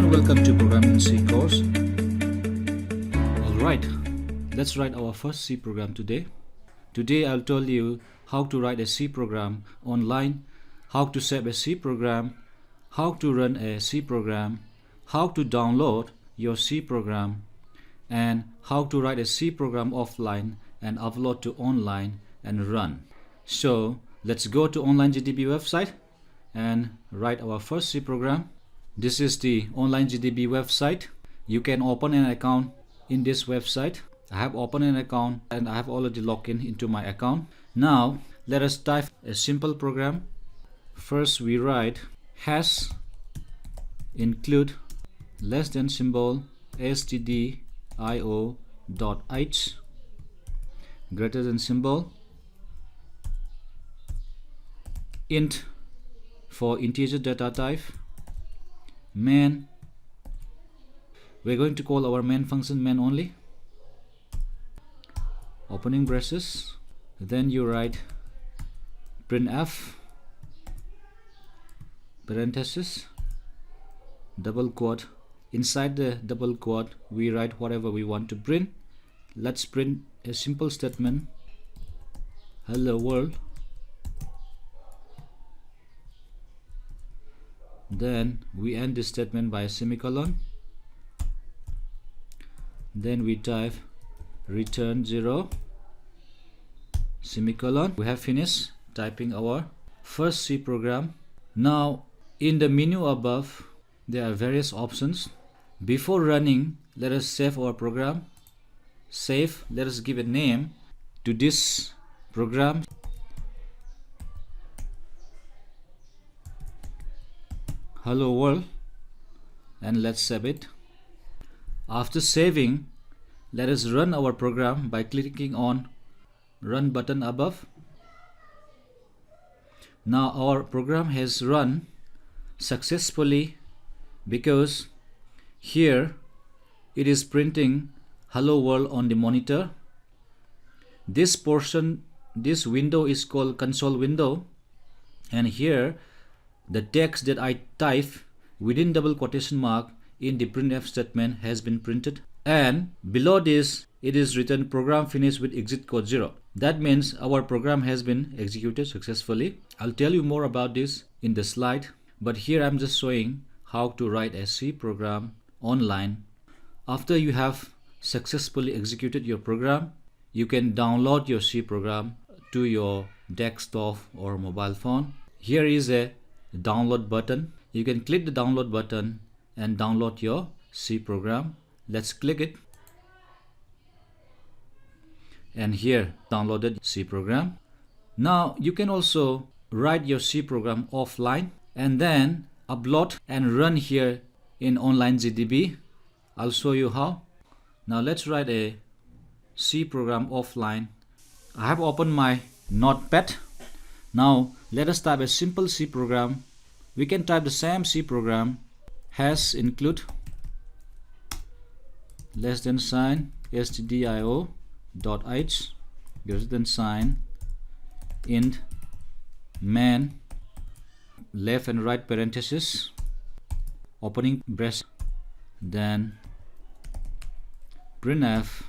and welcome to Programming in C course. Alright, let's write our first C program today. Today I'll tell you how to write a C program online, how to save a C program, how to run a C program, how to download your C program, and how to write a C program offline and upload to online and run. So let's go to online GDB website and write our first C program. This is the online GDB website. You can open an account in this website. I have opened an account and I have already logged in into my account. Now let us type a simple program. First we write hash include less than symbol stdio.h greater than symbol int for integer data type main. We're going to call our main function main only, opening braces, then you write printf parenthesis double quote. Inside the double quote we write whatever we want to print. Let's print a simple statement, hello world. Then we end this statement by a semicolon. Then we type return 0 semicolon. We have finished typing our first C program. Now in the menu above there are various options. Before running, let us save our program. Save, let us give a name to this program. Hello world, and let's save it. After saving, let us run our program by clicking on run button above. Now our program has run successfully because here it is printing hello world on the monitor. This portion, this window is called console window, and here the text that I type within double quotation mark in the printf statement has been printed, and below this it is written program finished with exit code 0. That means our program has been executed successfully. I'll tell you more about this in the slide, but here I'm just showing how to write a C program online. After you have successfully executed your program, you can download your C program to your desktop or mobile phone. Here is a download button. You can click the download button and download your C program. Let's click it, and here downloaded C program. Now you can also write your C program offline and then upload and run here in online GDB. I'll show you how. Now let's write a C program offline. I have opened my notepad. Now let us type a simple C program. We can type the same C program, hash include less than sign stdio.h greater than sign int main left and right parenthesis opening brace, then printf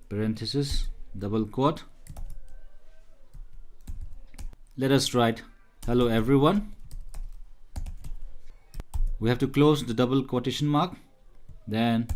parenthesis double quote. Let us write hello everyone. We have to close the double quotation mark, then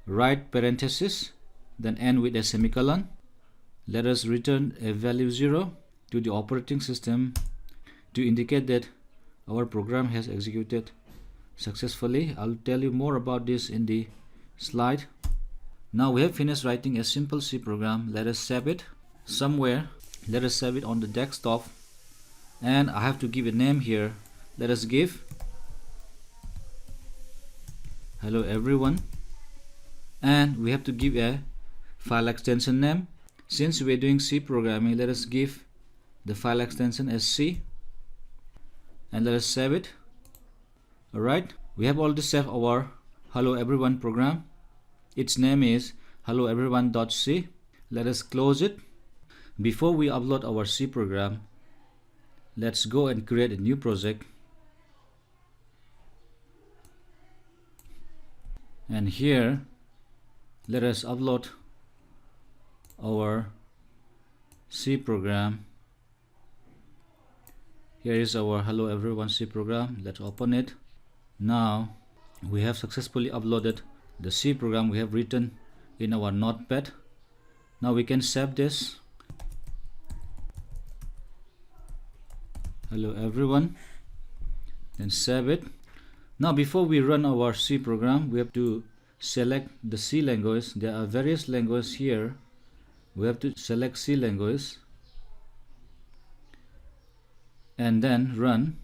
right parenthesis, then end with a semicolon. Let us return a value 0 to the operating system to indicate that our program has executed successfully. I'll tell you more about this in the slide. Now we have finished writing a simple C program. Let us save it somewhere. Let us save it on the desktop, and I have to give a name here. Let us give hello everyone, and we have to give a file extension name. Since we're doing C programming, let us give the file extension as C, and let us save it. Alright, we have already saved our hello everyone program. Its name is hello everyone.c. Let us close it. Before we upload our C program, let's go and create a new project. And here let us upload our C program. Here is our hello everyone C program. Let's open it. Now we have successfully uploaded the C program we have written in our notepad. Now we can save this. Hello everyone, then save it. Now before we run our C program, we have to select the C language. There are various languages here. We have to select C language and then run.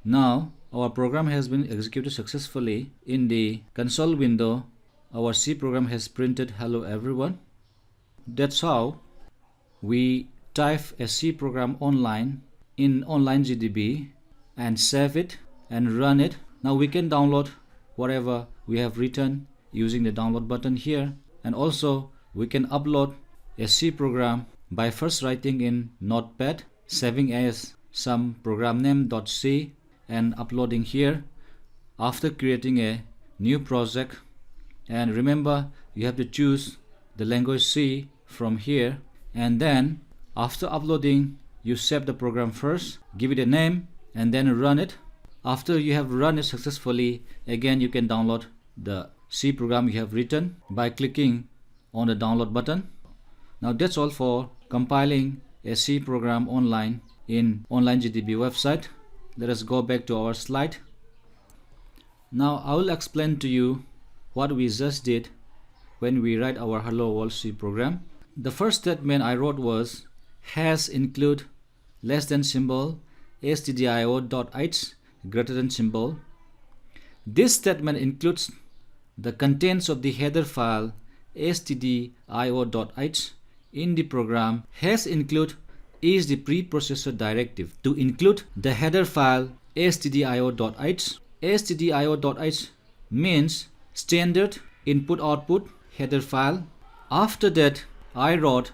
Now our program has been executed successfully. In the console window, our C program has printed hello everyone. That's how we type a C program online in online GDB and save it and run it. Now we can download whatever we have written using the download button here, and also we can upload a C program by first writing in notepad, saving as some program name .c and uploading here after creating a new project. And remember, you have to choose the language C from here, and then after uploading you save the program first, give it a name, and then run it. After you have run it successfully, again you can download the C program you have written by clicking on the download button. Now that's all for compiling a C program online in online GDB website. Let us go back to our slide. Now I will explain to you what we just did when we write our hello world C program. The first statement I wrote was has include less than symbol stdio.h greater than symbol. This statement includes the contents of the header file stdio.h in the program. Has include is the preprocessor directive to include the header file stdio.h. stdio.h means standard input output header file. After that I wrote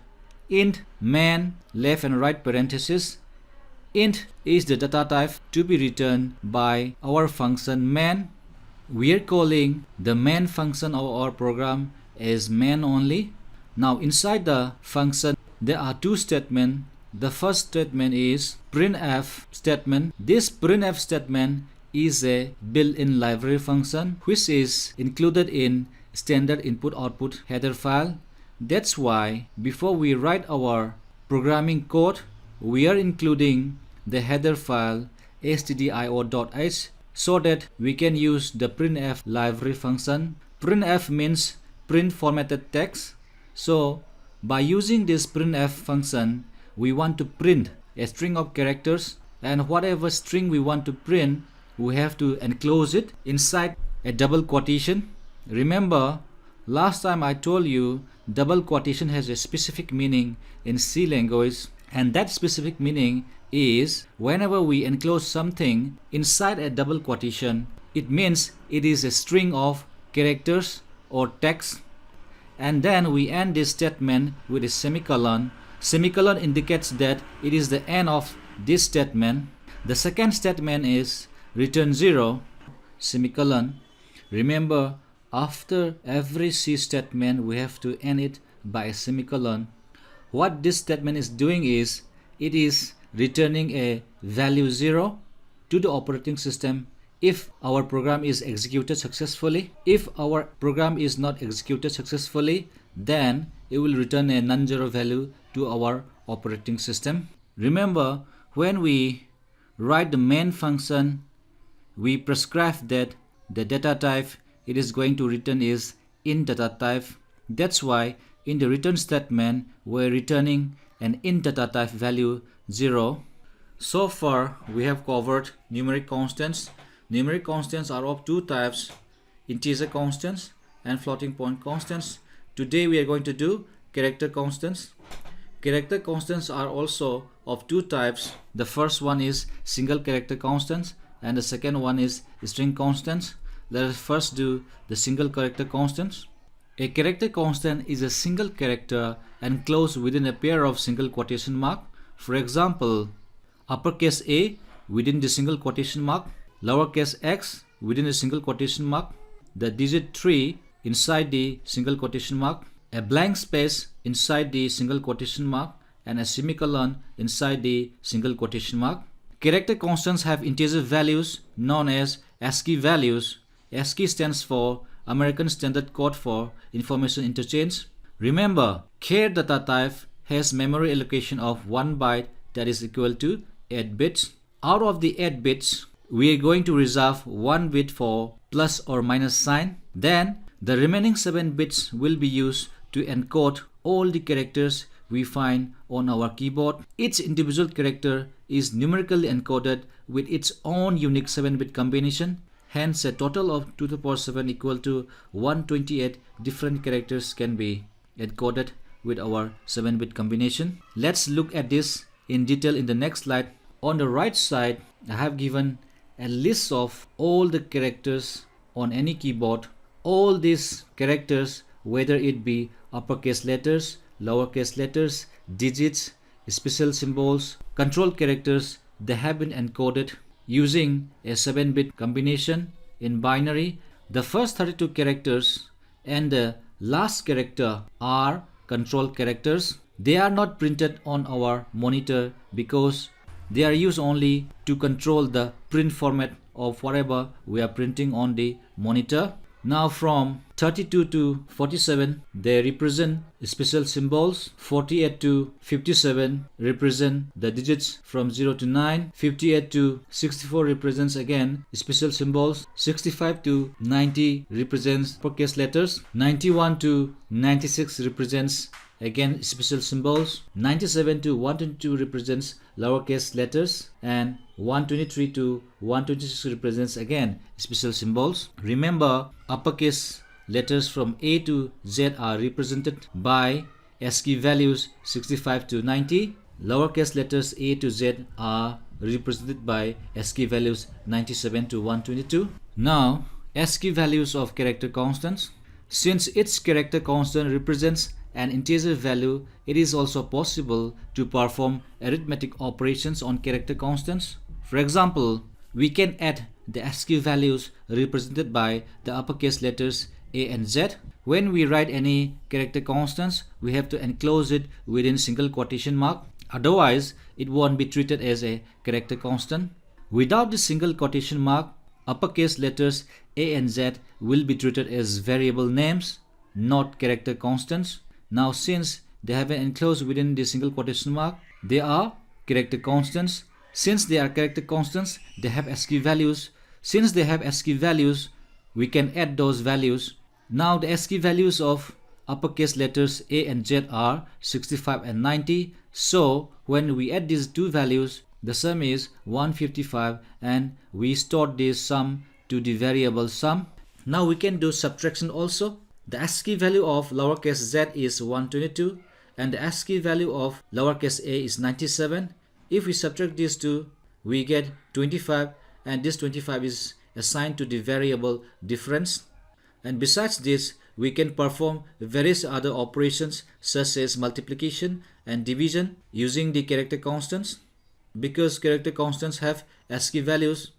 int main left and right parenthesis. Int is the data type to be returned by our function main. We are calling the main function of our program as main only. Now inside the function there are two statements. The first statement is printf statement. This printf statement is a built-in library function which is included in standard input output header file. That's why before we write our programming code, we are including the header file stdio.h so that we can use the printf library function. Printf means print formatted text. So by using this printf function, we want to print a string of characters, and whatever string we want to print, we have to enclose it inside a double quotation. Remember, last time I told you double quotation has a specific meaning in C language, and that specific meaning is whenever we enclose something inside a double quotation, it means it is a string of characters or text. And then we end this statement with a semicolon. Semicolon indicates that it is the end of this statement. The second statement is return 0 semicolon. Remember, after every C statement we have to end it by a semicolon. What this statement is doing is it is returning a value 0 to the operating system if our program is executed successfully. If our program is not executed successfully, then it will return a non-zero value to our operating system. Remember, when we write the main function, we prescribe that the data type it is going to return is int data type. That's why in the return statement we're returning an int data type value 0. So far we have covered numeric constants. Numeric constants are of two types, integer constants and floating point constants. Today we are going to do character constants. Character constants are also of two types. The first one is single character constants and the second one is string constants. Let us first do the single character constants. A character constant is a single character enclosed within a pair of single quotation mark. For example, uppercase A within the single quotation mark, lowercase x within a single quotation mark, the digit 3 inside the single quotation mark, a blank space inside the single quotation mark, and a semicolon inside the single quotation mark. Character constants have integer values known as ASCII values. ASCII stands for American Standard Code for Information Interchange. Remember, char data type has memory allocation of 1 byte, that is equal to 8 bits. Out of the 8 bits, we are going to reserve 1 bit for plus or minus sign. Then the remaining 7 bits will be used to encode all the characters we find on our keyboard. Each individual character is numerically encoded with its own unique 7-bit combination. Hence, a total of 2 to the power 7 equal to 128 different characters can be encoded with our 7-bit combination. Let's look at this in detail in the next slide. On the right side, I have given a list of all the characters on any keyboard. All these characters, whether it be uppercase letters, lowercase letters, digits, special symbols, control characters, they have been encoded using a 7-bit combination in binary. The first 32 characters and the last character are control characters. They are not printed on our monitor because they are used only to control the print format of whatever we are printing on the monitor. Now from 32 to 47, they represent special symbols. 48 to 57 represent the digits from 0 to 9. 58 to 64 represents again special symbols. 65 to 90 represents uppercase letters. 91 to 96 represents again special symbols. 97 to 122 represents lowercase letters, and 123 to 126 represents again special symbols. Remember, uppercase letters from A to Z are represented by ASCII values 65 to 90. Lowercase letters A to Z are represented by ASCII values 97 to 122. Now, ASCII values of character constants. Since each character constant represents an integer value, it is also possible to perform arithmetic operations on character constants. For example, we can add the ASCII values represented by the uppercase letters A and Z. When we write any character constants, we have to enclose it within single quotation mark. Otherwise, it won't be treated as a character constant. Without the single quotation mark, uppercase letters A and Z will be treated as variable names, not character constants. Now, since they have been enclosed within the single quotation mark, they are character constants. Since they are character constants, they have ASCII values. Since they have ASCII values, we can add those values. Now, the ASCII values of uppercase letters A and Z are 65 and 90. So, when we add these two values, the sum is 155, and we store this sum to the variable sum. Now, we can do subtraction also. The ASCII value of lowercase z is 122 and the ASCII value of lowercase a is 97. If we subtract these two, we get 25, and this 25 is assigned to the variable difference. And besides this, we can perform various other operations such as multiplication and division using the character constants. Because character constants have ASCII values,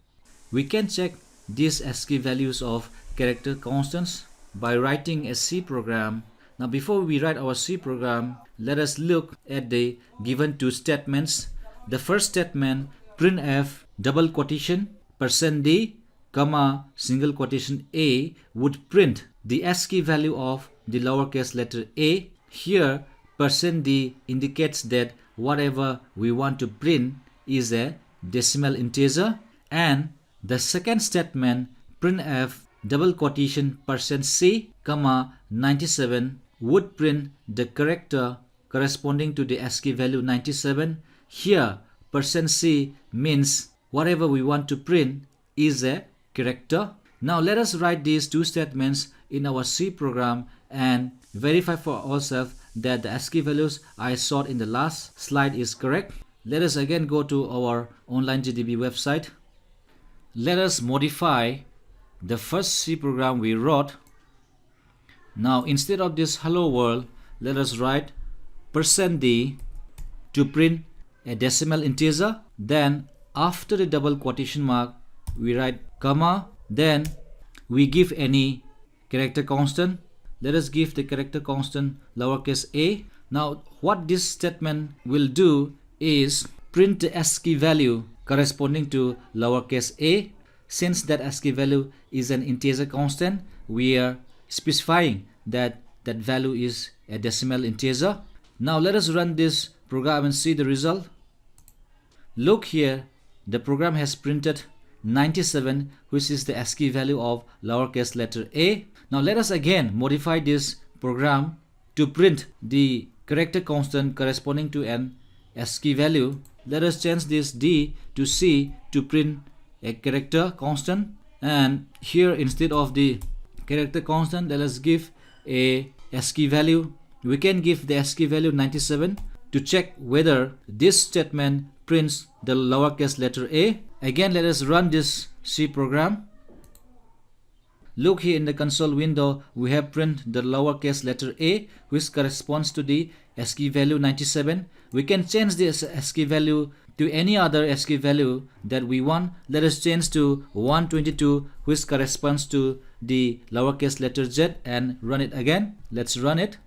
we can check these ASCII values of character constants by writing a C program. Now, before we write our C program, let us look at the given two statements. The first statement, printf double quotation %d, comma single quotation a, would print the ASCII value of the lowercase letter a. Here, %d indicates that whatever we want to print is a decimal integer. And the second statement, printf double quotation %c, comma 97, would print the character corresponding to the ASCII value 97. Here, %c means whatever we want to print is a character. Now, let us write these two statements in our C program and verify for ourselves that the ASCII values I showed in the last slide is correct. Let us again go to our online GDB website. Let us modify the first C program we wrote. Now, instead of this hello world, let us write %d to print a decimal integer. Then after the double quotation mark, we write comma. Then we give any character constant. Let us give the character constant lowercase a. Now what this statement will do is print the ASCII value corresponding to lowercase a. Since that ASCII value is an integer constant, we are specifying that that value is a decimal integer. Now let us run this program and see the result. Look here, the program has printed 97, which is the ASCII value of lowercase letter a. Now let us again modify this program to print the character constant corresponding to an ASCII value. Let us change this D to C to print a character constant, and here instead of the character constant, let us give a ASCII value. We can give the ASCII value 97 to check whether this statement prints the lowercase letter a. Again, let us run this C program. Look here in the console window, we have print the lowercase letter a, which corresponds to the ASCII value 97. We can change this ASCII value to any other ASCII value that we want. Let us change to 122, which corresponds to the lowercase letter z, and run it again. Let's run it.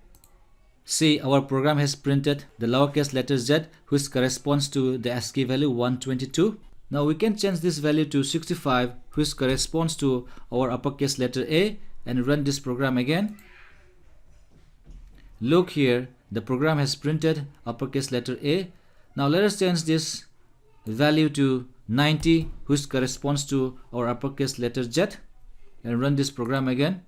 See, our program has printed the lowercase letter z, which corresponds to the ASCII value 122. Now we can change this value to 65, which corresponds to our uppercase letter a, and run this program again. Look here, the program has printed uppercase letter a. Now let us change this value to 90, which corresponds to our uppercase letter z, and run this program again.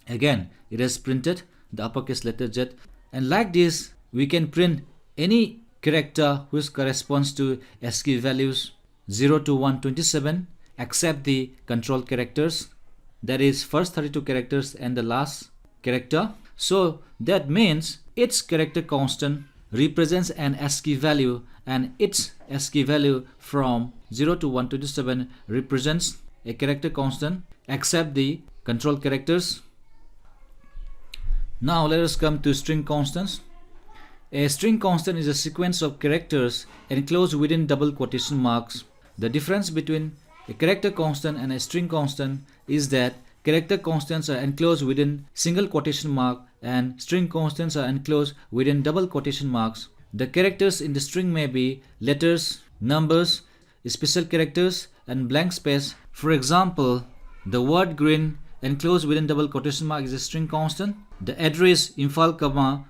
Again, it has printed the uppercase letter z, and like this we can print any character which corresponds to ASCII values 0 to 127 except the control characters, that is first 32 characters and the last character. So that means its character constant represents an ASCII value, and its ASCII value from 0 to 127 represents a character constant except the control characters. Now let us come to string constants. A string constant is a sequence of characters enclosed within double quotation marks. The difference between a character constant and a string constant is that character constants are enclosed within single quotation mark and string constants are enclosed within double quotation marks. The characters in the string may be letters, numbers, special characters, and blank space. For example, the word green enclosed within double quotation mark is a string constant. The address Imphal,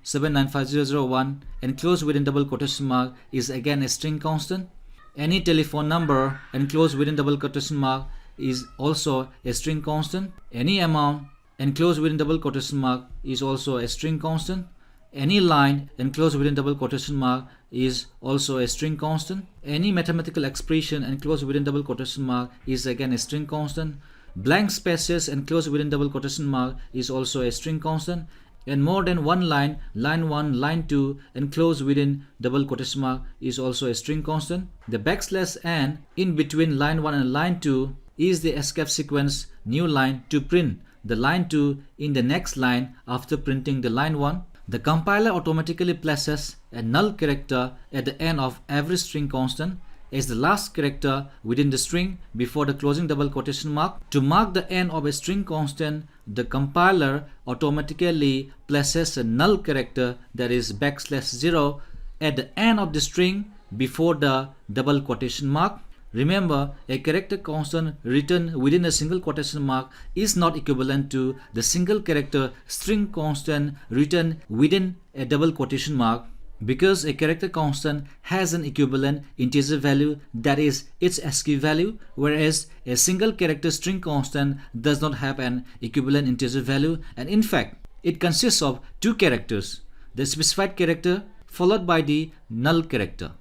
795001 enclosed within double quotation mark is again a string constant. Any telephone number enclosed within double quotation mark is also a string constant. Any amount enclosed within double quotation mark is also a string constant. Any line enclosed within double quotation mark is also a string constant. Any mathematical expression enclosed within double quotation mark is again a string constant. Blank spaces enclosed within double quotation mark is also a string constant. And more than one line, line 1, line 2 enclosed within double quotation mark is also a string constant. The backslash n in between line 1 and line 2 is the escape sequence new line to print the line 2 in the next line after printing the line 1. The compiler automatically places a null character at the end of every string constant as the last character within the string before the closing double quotation mark. To mark the end of a string constant, the compiler automatically places a null character, that is \0, at the end of the string before the double quotation mark. Remember, a character constant written within a single quotation mark is not equivalent to the single character string constant written within a double quotation mark, because a character constant has an equivalent integer value, that is its ASCII value, whereas a single character string constant does not have an equivalent integer value, and in fact it consists of two characters, the specified character followed by the null character.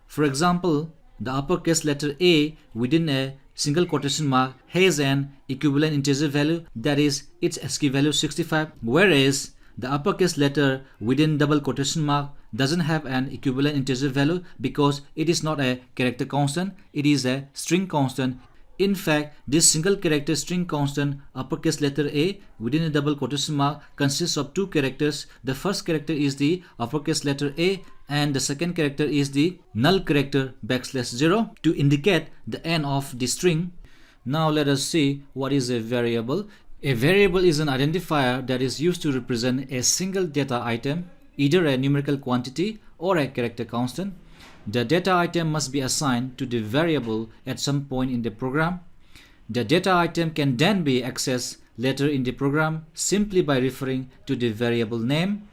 For example, the uppercase letter A within a single quotation mark has an equivalent integer value, that is its ASCII value 65, whereas the uppercase letter within double quotation mark doesn't have an equivalent integer value because it is not a character constant, it is a string constant. In fact, this single character string constant uppercase letter A within a double quotation mark consists of two characters. The first character is the uppercase letter A and the second character is the null character \0 to indicate the end of the string. Now let us see what is a variable. A variable is an identifier that is used to represent a single data item, either a numerical quantity or a character constant. The data item must be assigned to the variable at some point in the program. The data item can then be accessed later in the program simply by referring to the variable name.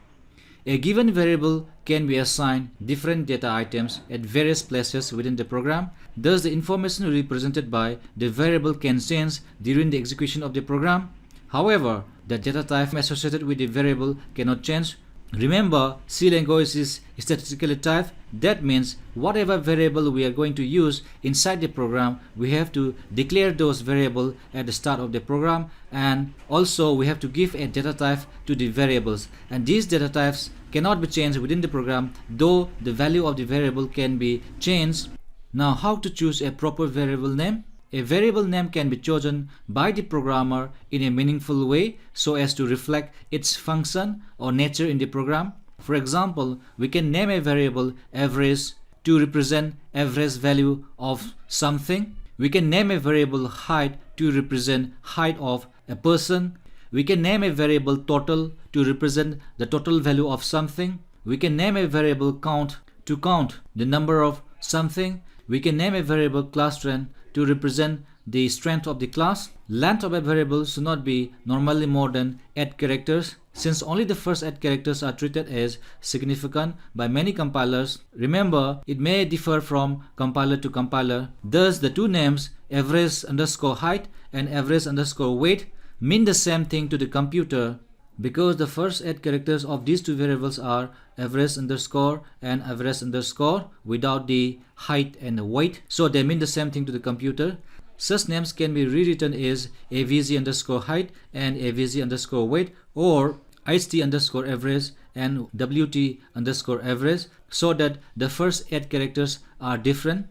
A given variable can be assigned different data items at various places within the program. Thus, the information represented by the variable can change during the execution of the program. However, the data type associated with the variable cannot change. Remember, C language is statically typed. That means whatever variable we are going to use inside the program, we have to declare those variables at the start of the program, and also we have to give a data type to the variables, and these data types cannot be changed within the program, though the value of the variable can be changed. Now, how to choose a proper variable name? A variable name can be chosen by the programmer in a meaningful way so as to reflect its function or nature in the program. For example, we can name a variable average to represent average value of something. We can name a variable height to represent height of a person. We can name a variable total to represent the total value of something. We can name a variable count to count the number of something. We can name a variable class strength to represent the strength of the class. Length of a variable should not be normally more than 8 characters, since only the first 8 characters are treated as significant by many compilers. Remember, it may differ from compiler to compiler. Thus, the two names average underscore height and average underscore weight mean the same thing to the computer, because the first 8 characters of these two variables are average underscore and average underscore without the height and the weight, so they mean the same thing to the computer. Such names can be rewritten as avg underscore height and avg underscore weight, or ht underscore average and wt underscore average, so that the first 8 characters are different.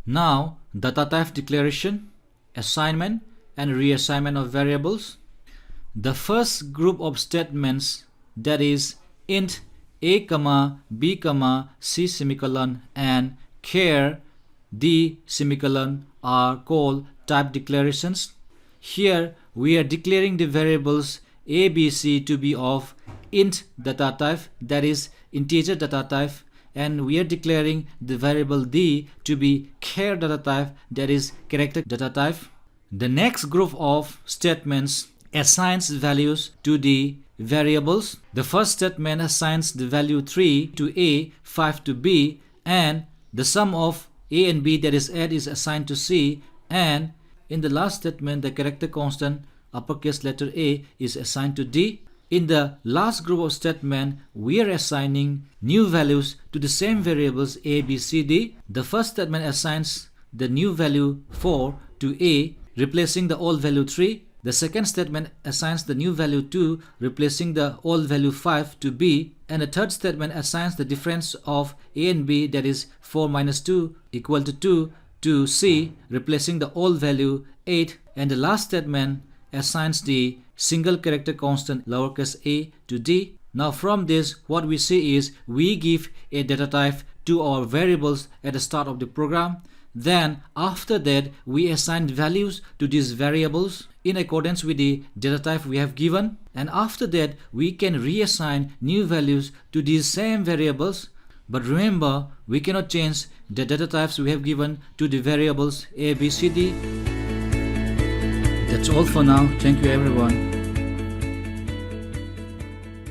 Now, data type declaration, assignment and reassignment of variables. The first group of statements, that is int a, b, c semicolon and char d semicolon, are called type declarations. Here we are declaring the variables a, b, c to be of int data type, that is integer data type, and we are declaring the variable d to be char data type, that is character data type. The next group of statements assigns values to the variables. The first statement assigns the value 3 to a, 5 to b, and the sum of a and b, that is 8, is assigned to c, and in the last statement the character constant uppercase letter a is assigned to d. In the last group of statement, we are assigning new values to the same variables a, b, c, d. The first statement assigns the new value 4 to a, replacing the old value 3. The second statement assigns the new value 2, replacing the old value 5 to b. And the third statement assigns the difference of a and b, that is 4 minus 2 equal to 2, to c, replacing the old value 8. And the last statement assigns the single character constant lowercase a to d. Now from this, what we see is we give a data type to our variables at the start of the program. Then after that, we assign values to these variables in accordance with the data type we have given, and after that we can reassign new values to these same variables. But remember, we cannot change the data types we have given to the variables a, b, c, d. That's all for now. Thank you everyone.